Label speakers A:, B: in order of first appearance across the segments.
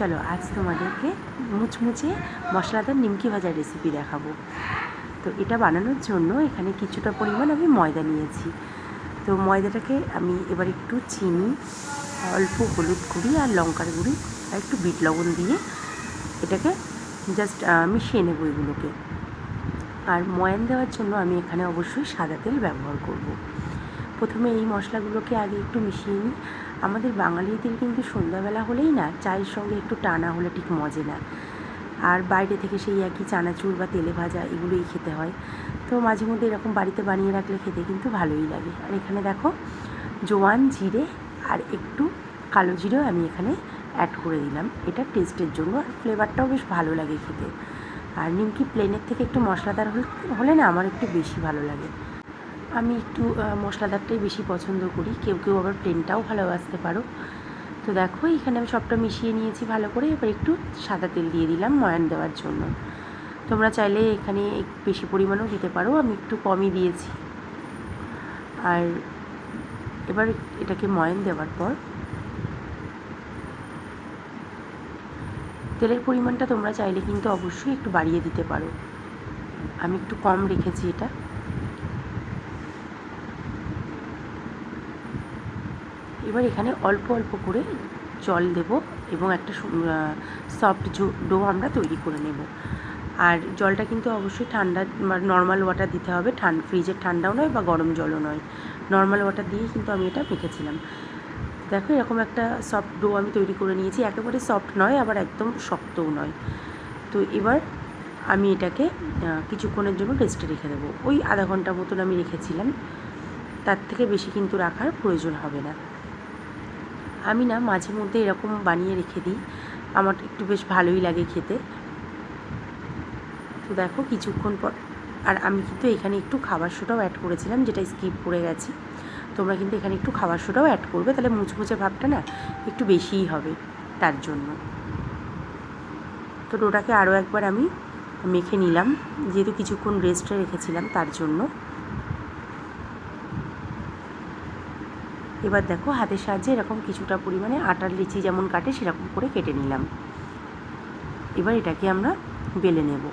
A: চলো আজ তোমাদেরকে মুচমুচে মশলাদার নিমকি ভাজার রেসিপি দেখাবো। তো এটা বানানোর জন্য এখানে কিছুটা পরিমাণ আমি ময়দা নিয়েছি। তো ময়দাটাকে আমি এবার একটু চিনি, অল্প হলুদ গুঁড়ি আর লঙ্কার গুঁড়ি আর একটু বিট লবণ দিয়ে এটাকে জাস্ট মিশিয়ে নেব এগুলোকে। আর ময়ান দেওয়ার জন্য আমি এখানে অবশ্যই সাদা তেল ব্যবহার করব। প্রথমে এই মশলাগুলোকে আগে একটু মিশিয়ে নিই। আমাদের বাঙালিদের কিন্তু সন্ধ্যাবেলা হলেই না চায়ের সঙ্গে একটু টানা হলে ঠিক মজে না, আর বাইরে থেকে সেই একই চানাচুর বা তেলে ভাজা এগুলোই খেতে হয়। তো মাঝে মধ্যে এরকম বাড়িতে বানিয়ে রাখলে খেতে কিন্তু ভালোই লাগে। আর এখানে দেখো জোয়ান জিরে আর একটু কালো জিরেও আমি এখানে অ্যাড করে দিলাম, এটা টেস্টের জন্য, আর ফ্লেভারটাও বেশ ভালো লাগে খেতে। আর নিমকি প্লেনের থেকে একটু মশলাদার হলে না আমার একটু বেশি ভালো লাগে। আমি একটু মশলাদারটাই বেশি পছন্দ করি, কেউ কেউ আবার প্লেনটাও ভালোবাসতে পারো। তো দেখো এখানে আমি সবটা মিশিয়ে নিয়েছি ভালো করে। এবার একটু সাদা তেল দিয়ে দিলাম ময়ান দেওয়ার জন্য। তোমরা চাইলে এখানে বেশি পরিমাণেও দিতে পারো, আমি একটু কমই দিয়েছি। আর এবার এটাকে ময়ান দেওয়ার পর তেলের পরিমাণটা তোমরা চাইলে কিন্তু অবশ্যই একটু বাড়িয়ে দিতে পারো, আমি একটু কম রেখেছি এটা। এবার এখানে অল্প অল্প করে জল দেব এবং একটা সফট ডো আমরা তৈরি করে নেব। আর জলটা কিন্তু অবশ্যই ঠান্ডা নর্মাল ওয়াটার দিতে হবে, ফ্রিজের ঠান্ডাও নয় বা গরম জলও নয়, নর্মাল ওয়াটার দিয়েই কিন্তু আমি এটা মেখেছিলাম। দেখো এরকম একটা সফট ডো আমি তৈরি করে নিয়েছি, একেবারে সফট নয় আবার একদম শক্তও নয়। তো এবার আমি এটাকে কিছুক্ষণের জন্য রেস্টে রেখে দেবো, ওই আধা ঘন্টা মতন আমি রেখেছিলাম, তার থেকে বেশি কিন্তু রাখার প্রয়োজন হবে না। আমি না মাঝে মধ্যে এরকম বানিয়ে রেখে দিই, আমার একটু বেশ ভালোই লাগে খেতে। তো দেখো কিছুক্ষণ পর, আর আমি কিন্তু এখানে একটু খাবার সোডাও অ্যাড করেছিলাম, যেটা স্কিপ করে গেছি। তোমরা কিন্তু এখানে একটু খাবার সোডাও অ্যাড করবে, তাহলে মুচমুচে ভাবটা না একটু বেশিই হবে তার জন্য। তো ডোটাকে আরও একবার আমি মেখে নিলাম, যেহেতু কিছুক্ষণ রেস্টে রেখেছিলাম তার জন্য। এবার দেখো হাতের সাহায্যে এরকম কিছুটা পরিমাণে আটার লিচি যেমন কাটে সেরকম করে কেটে নিলাম। এবার এটাকে আমরা বেলে নেব।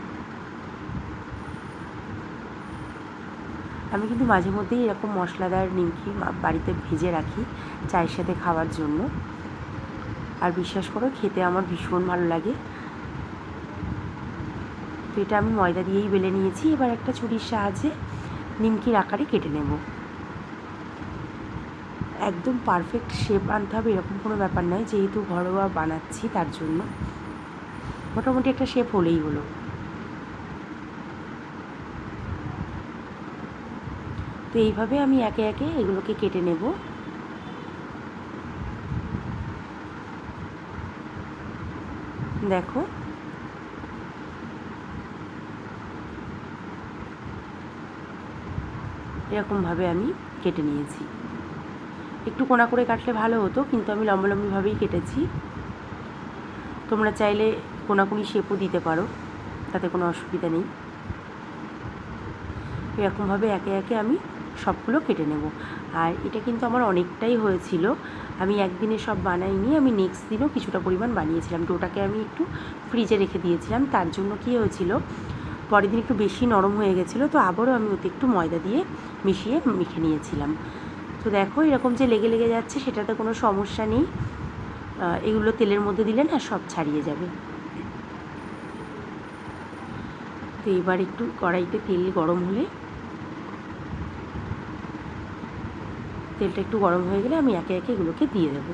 A: আমি কিন্তু মাঝে মধ্যেই এরকম মশলাদার নিমকি বাড়িতে ভেজে রাখি চায়ের সাথে খাওয়ার জন্য, আর বিশ্বাস করো খেতে আমার ভীষণ ভালো লাগে। তো এটা আমি ময়দা দিয়েই বেলে নিয়েছি। এবার একটা ছুরির সাহায্যে নিমকির আকারে কেটে নেব। একদম পারফেক্ট শেপ আনতে হবে এরকম কোনো ব্যাপার নয়, যেহেতু ঘরোয়া বানাচ্ছি তার জন্য মোটামুটি একটা শেপ হলেই হলো। তো এইভাবে আমি একে একে এগুলোকে কেটে নেব। দেখো এরকমভাবে আমি কেটে নিয়েছি। একটু কোনা করে কাটলে ভালো হতো, কিন্তু আমি লম্বালম্বিভাবেই কেটেছি। তোমরা চাইলে কোনাকুনি শেপও দিতে পারো, তাতে কোনো অসুবিধা নেই। এরকমভাবে একে একে আমি সবগুলো কেটে নেব। আর এটা কিন্তু আমার অনেকটাই হয়েছিল, আমি একদিনে সব বানাইনি, আমি নেক্সট দিনও কিছুটা পরিমাণ বানিয়েছিলাম। ডোটাকে আমি একটু ফ্রিজে রেখে দিয়েছিলাম, তার জন্য কী হয়েছিল পরের দিন একটু বেশি নরম হয়ে গেছিলো, তো আবারও আমি ওতে একটু ময়দা দিয়ে মিশিয়ে মেখে নিয়েছিলাম। তো দেখো এরকম যে লেগে লেগে যাচ্ছে সেটাতে কোনো সমস্যা নেই, এগুলো তেলের মধ্যে দিলে না সব ছাড়িয়ে যাবে। তো এবার একটু কড়াইতে তেল গরম হলে, তেলটা একটু গরম হয়ে গেলে আমি একে একে এগুলোকে দিয়ে দেব।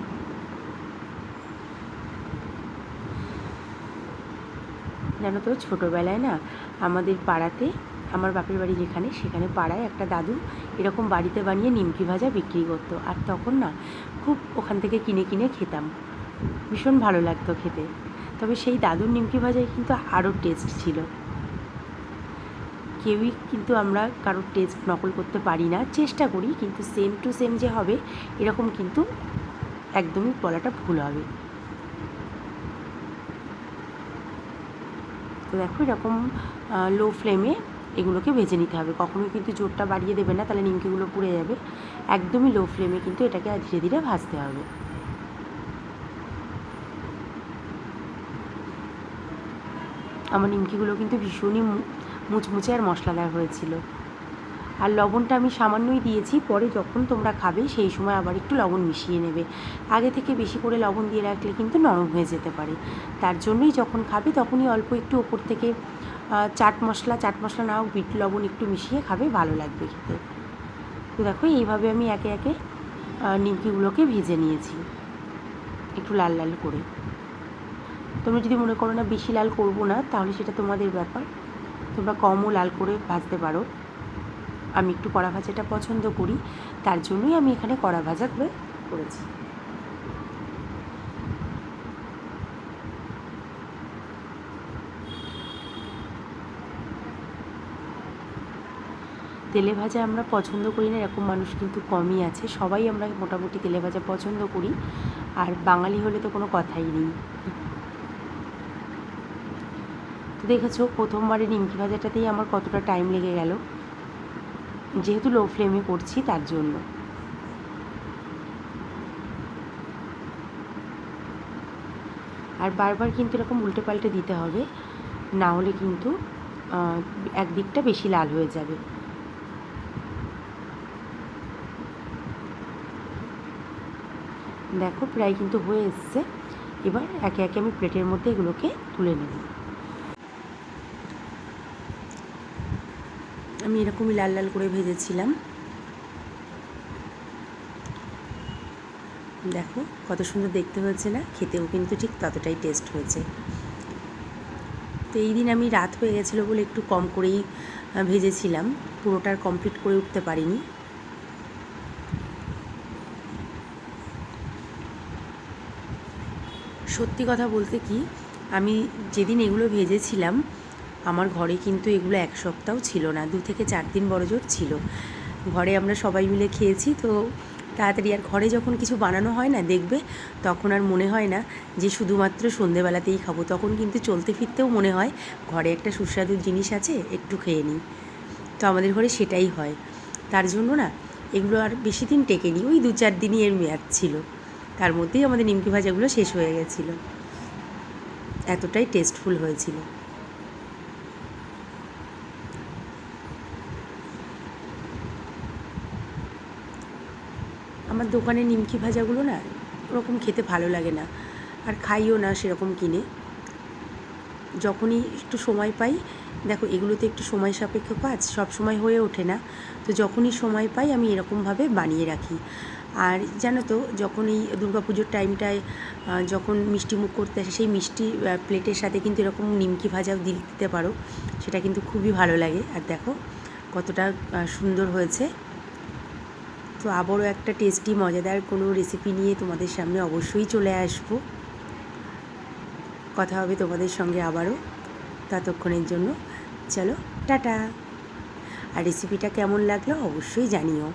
A: জানো তো ছোটোবেলায় না আমাদের পাড়াতে, আমার বাপের বাড়ি যেখানে, সেখানে পাড়ায় একটা দাদু এরকম বাড়িতে বানিয়ে নিমকি ভাজা বিক্রি করতো, আর তখন না খুব ওখান থেকে কিনে কিনে খেতাম, ভীষণ ভালো লাগতো খেতে। তবে সেই দাদুর নিমকি ভাজায় কিন্তু আরও টেস্ট ছিল। কেউই কিন্তু আমরা কারোর টেস্ট নকল করতে পারি না, চেষ্টা করি, কিন্তু সেম টু সেম যে হবে এরকম কিন্তু একদমই বলাটা ভুল হবে। তো দেখো এরকম লো ফ্লেমে এগুলোকে ভেজে নিতে হবে, কখনোই কিন্তু জোরটা বাড়িয়ে দেবে না, তাহলে নিমকিগুলো পুড়ে যাবে। একদমই লো ফ্লেমে কিন্তু এটাকে ধীরে ধীরে ভাজতে হবে। আমার নিমকিগুলো কিন্তু ভীষণই মুচমুচে আর মশলাদার হয়েছিল। আর লবণটা আমি সামান্যই দিয়েছি, পরে যখন তোমরা খাবে সেই সময় আবার একটু লবণ মিশিয়ে নেবে। আগে থেকে বেশি করে লবণ দিয়ে রাখলে কিন্তু নরম হয়ে যেতে পারে, তার জন্যই যখন খাবে তখনই অল্প একটু ওপর থেকে চাট মশলা না হোক বিট লবণ একটু মিশিয়ে খাবে, ভালো লাগবে খেতে। তো দেখো এইভাবে আমি একে একে নিমকিগুলোকে ভেজে নিয়েছি একটু লাল লাল করে। তোমরা যদি মনে করো না বেশি লাল করবো না, তাহলে সেটা তোমাদের ব্যাপার, তোমরা কমও লাল করে ভাজতে পারো। আমি একটু কড়া ভাজাটা পছন্দ করি, তার জন্যই আমি এখানে কড়া ভাজা করে করেছি। তেলে ভাজা আমরা পছন্দ করি না এরকম মানুষ কিন্তু কমই আছে, সবাই আমরা মোটামুটি তেলে ভাজা পছন্দ করি, আর বাঙালি হলে তো কোনো কথাই নেই। তো দেখেছো প্রথমবারে নিমকি ভাজাটাতেই আমার কতটা টাইম লেগে গেল, যেহেতু লো ফ্লেমে করছি তার জন্য। আর বারবার কিন্তু এরকম উল্টে পাল্টে দিতে হবে, না হলে কিন্তু একদিকটা বেশি লাল হয়ে যাবে। দেখো প্রায় কিন্তু হয়ে এসছে। এবার একে একে আমি প্লেটের মধ্যে এগুলোকে তুলে নেব। আমি এরকমই লাল লাল করে ভেজেছিলাম। দেখো কত সুন্দর দেখতে হয়েছে না, খেতেও কিন্তু ঠিক ততটাই টেস্ট হয়েছে। তো এই দিন আমি রাত হয়ে গেছিলো বলে একটু কম করেই ভেজেছিলাম, পুরোটার কমপ্লিট করে উঠতে পারিনি। সত্যি কথা বলতে কি, আমি যেদিন এগুলো ভেজেছিলাম আমার ঘরে কিন্তু এগুলো এক সপ্তাহ ছিল না, 2 থেকে 4 দিন বড়জোর ছিল। ঘরে আমরা সবাই মিলে খেয়েছি, তো তাড়াতাড়ি আর ঘরে যখন কিছু বানানো হয় না দেখবে, তখন আর মনে হয় না যে শুধুমাত্র সন্ধেবেলাতেই খাবো, তখন কিন্তু চলতে ফিরতেও মনে হয় ঘরে একটা সুস্বাদু জিনিস আছে একটু খেয়ে নিই। তো আমাদের ঘরে সেটাই হয়, তার জন্য না এগুলো আর বেশি দিন টেকেনি, ওই 2-4 দিনই এর মেয়াদ ছিল, তার মধ্যেই আমাদের নিমকি ভাজাগুলো শেষ হয়ে গেছিলো, এতটাই টেস্টফুল হয়েছিল। আমার দোকানের নিমকি ভাজাগুলো না ওরকম খেতে ভালো লাগে না, আর খাইও না সেরকম কিনে। যখনই একটু সময় পাই, দেখো এগুলোতে একটু সময় সাপেক্ষ কাজ, সব সময় হয়ে ওঠে না, তো যখনই সময় পাই আমি এরকমভাবে বানিয়ে রাখি। আর জানো তো যখন এই দুর্গাপুজোর টাইমটায় যখন মিষ্টি মুখ করতে আসে, সেই মিষ্টি প্লেটের সাথে কিন্তু এরকম নিমকি ভাজাও দিতে পারো, সেটা কিন্তু খুবই ভালো লাগে। আর দেখো কতটা সুন্দর হয়েছে। তো আবারও একটা টেস্টি মজাদার কোনো রেসিপি নিয়ে তোমাদের সামনে অবশ্যই চলে আসবো। কথা হবে তোমাদের সঙ্গে আবারও, ততক্ষণের জন্য চলো টাটা। আর রেসিপিটা কেমন লাগলো অবশ্যই জানিও।